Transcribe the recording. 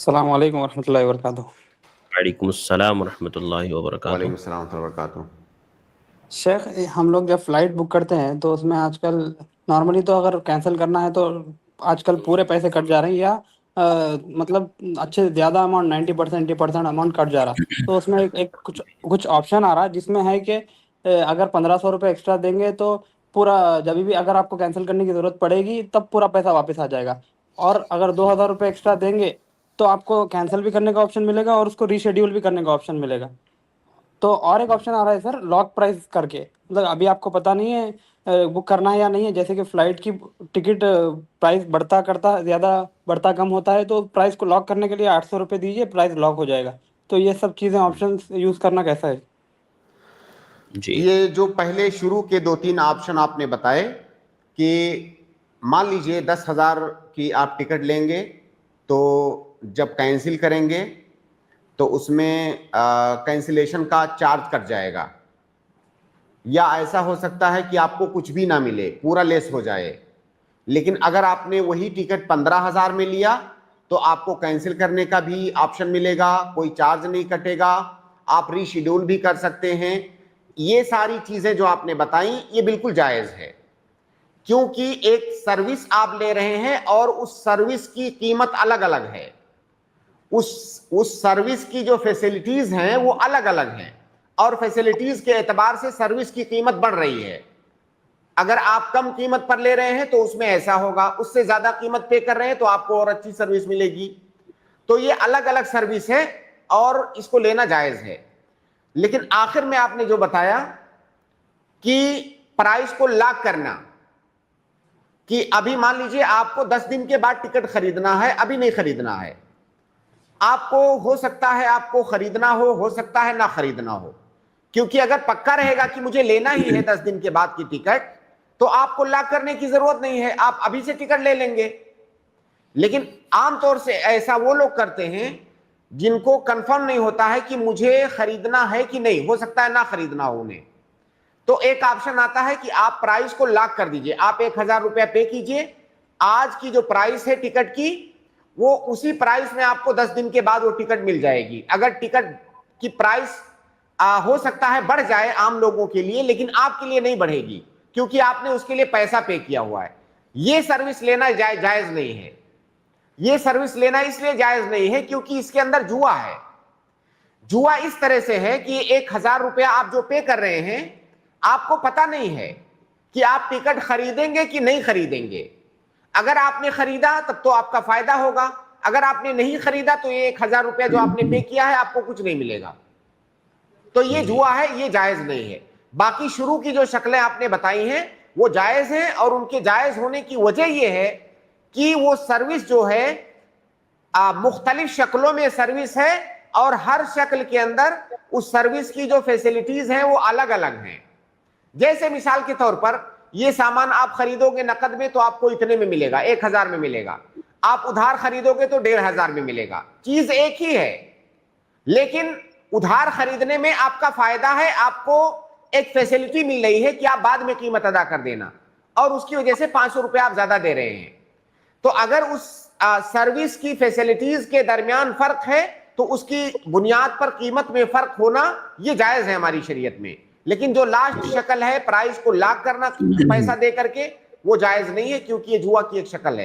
अस्सलाम वालेकुम वरहमतुल्लाहि वबरकातुहू। वालेकुम अस्सलाम वरहमतुल्लाहि वबरकातुह। वालेकुम सलाम वरहमतुल्लाहि वबरकातुहू। शेख, हम लोग जब फ़्लाइट बुक करते हैं तो उसमें आजकल नॉर्मली तो अगर कैंसिल करना है तो आजकल पूरे पैसे कट जा रहे हैं या मतलब अच्छे ज़्यादा अमाउंट 90% 80% अमाउंट कट जा रहा। तो उसमें एक कुछ कुछ ऑप्शन आ रहा है जिसमें है कि अगर 1500 रुपये एक्स्ट्रा देंगे तो पूरा जब भी अगर आपको कैंसिल करने की ज़रूरत पड़ेगी तब पूरा पैसा वापस आ जाएगा, और अगर 2000 रुपये एक्स्ट्रा देंगे तो आपको कैंसिल भी करने का ऑप्शन मिलेगा और उसको रीशेड्यूल भी करने का ऑप्शन मिलेगा। तो और एक ऑप्शन आ रहा है सर, लॉक प्राइस करके, मतलब अभी आपको पता नहीं है बुक करना है या नहीं है। जैसे कि फ़्लाइट की टिकट प्राइस बढ़ता करता ज़्यादा बढ़ता कम होता है, तो प्राइस को लॉक करने के लिए 800 रुपये दीजिए, प्राइस लॉक हो जाएगा। तो ये सब चीज़ें ऑप्शंस यूज़ करना कैसा है? जी। ये जो पहले शुरू के 2-3 ऑप्शन आपने बताए कि मान लीजिए 10,000 की आप टिकट लेंगे, तो जब कैंसिल करेंगे तो उसमें कैंसिलेशन का चार्ज कट जाएगा, या ऐसा हो सकता है कि आपको कुछ भी ना मिले, पूरा लेस हो जाए। लेकिन अगर आपने वही टिकट 15,000 में लिया तो आपको कैंसिल करने का भी ऑप्शन मिलेगा, कोई चार्ज नहीं कटेगा, आप रीशेड्यूल भी कर सकते हैं। ये सारी चीजें जो आपने बताई ये बिल्कुल जायज है, क्योंकि एक सर्विस आप ले रहे हैं और उस सर्विस की कीमत अलग अलग है। उस सर्विस की जो फैसिलिटीज हैं वो अलग अलग हैं, और फैसिलिटीज के एतबार से सर्विस की कीमत बढ़ रही है। अगर आप कम कीमत पर ले रहे हैं तो उसमें ऐसा होगा, उससे ज्यादा कीमत पे कर रहे हैं तो आपको और अच्छी सर्विस मिलेगी। तो ये अलग अलग सर्विस है और इसको लेना जायज है। लेकिन आखिर में आपने जो बताया कि प्राइस को लॉक करना, कि अभी मान लीजिए आपको 10 दिन के बाद टिकट खरीदना है, अभी नहीं खरीदना है, आपको हो सकता है आपको खरीदना हो सकता है ना खरीदना हो, क्योंकि अगर पक्का रहेगा कि मुझे लेना ही है 10 दिन के बाद की टिकट, तो आपको लॉक करने की जरूरत नहीं है, आप अभी से टिकट ले लेंगे। लेकिन आमतौर से ऐसा वो लोग करते हैं जिनको कंफर्म नहीं होता है कि मुझे खरीदना है कि नहीं, हो सकता है ना खरीदना हो उन्हें। तो एक ऑप्शन आता है कि आप प्राइस को लॉक कर दीजिए, आप 1,000 रुपया पे कीजिए, आज की जो प्राइस है टिकट की वो उसी प्राइस में आपको 10 दिन के बाद वो टिकट मिल जाएगी। अगर टिकट की प्राइस हो सकता है बढ़ जाए आम लोगों के लिए, लेकिन आपके लिए नहीं बढ़ेगी, क्योंकि आपने उसके लिए पैसा पे किया हुआ है। ये सर्विस लेना जायज नहीं है। ये सर्विस लेना इसलिए जायज नहीं है क्योंकि इसके अंदर जुआ है। जुआ इस तरह से है कि 1,000 रुपया आप जो पे कर रहे हैं, आपको पता नहीं है कि आप टिकट खरीदेंगे कि नहीं खरीदेंगे। अगर आपने खरीदा तब तो आपका फायदा होगा, अगर आपने नहीं खरीदा तो ये 1,000 रुपया जो आपने पे किया है आपको कुछ नहीं मिलेगा। तो ये जुआ है, ये जायज नहीं है। बाकी शुरू की जो शक्लें आपने बताई हैं वो जायज हैं, और उनके जायज होने की वजह ये है कि वो सर्विस जो है मुख्तलिफ शक्लों में सर्विस है, और हर शक्ल के अंदर उस सर्विस की जो फैसिलिटीज हैं वो अलग अलग हैं। जैसे मिसाल के तौर पर ये सामान आप खरीदोगे नकद में तो आपको इतने में मिलेगा, 1,000 में मिलेगा। आप उधार खरीदोगे तो 1,500 में मिलेगा। चीज एक ही है, लेकिन उधार खरीदने में आपका फायदा है, आपको एक फैसिलिटी मिल रही है कि आप बाद में कीमत अदा कर देना, और उसकी वजह से 500 रुपया आप ज्यादा दे रहे हैं। तो अगर उस सर्विस की फैसिलिटीज के दरमियान फर्क है तो उसकी बुनियाद पर कीमत में फर्क होना ये जायज है हमारी शरीयत में। लेकिन जो लास्ट शक्ल है प्राइस को लॉक करना पैसा दे करके, वो जायज नहीं है, क्योंकि ये जुआ की एक शक्ल है।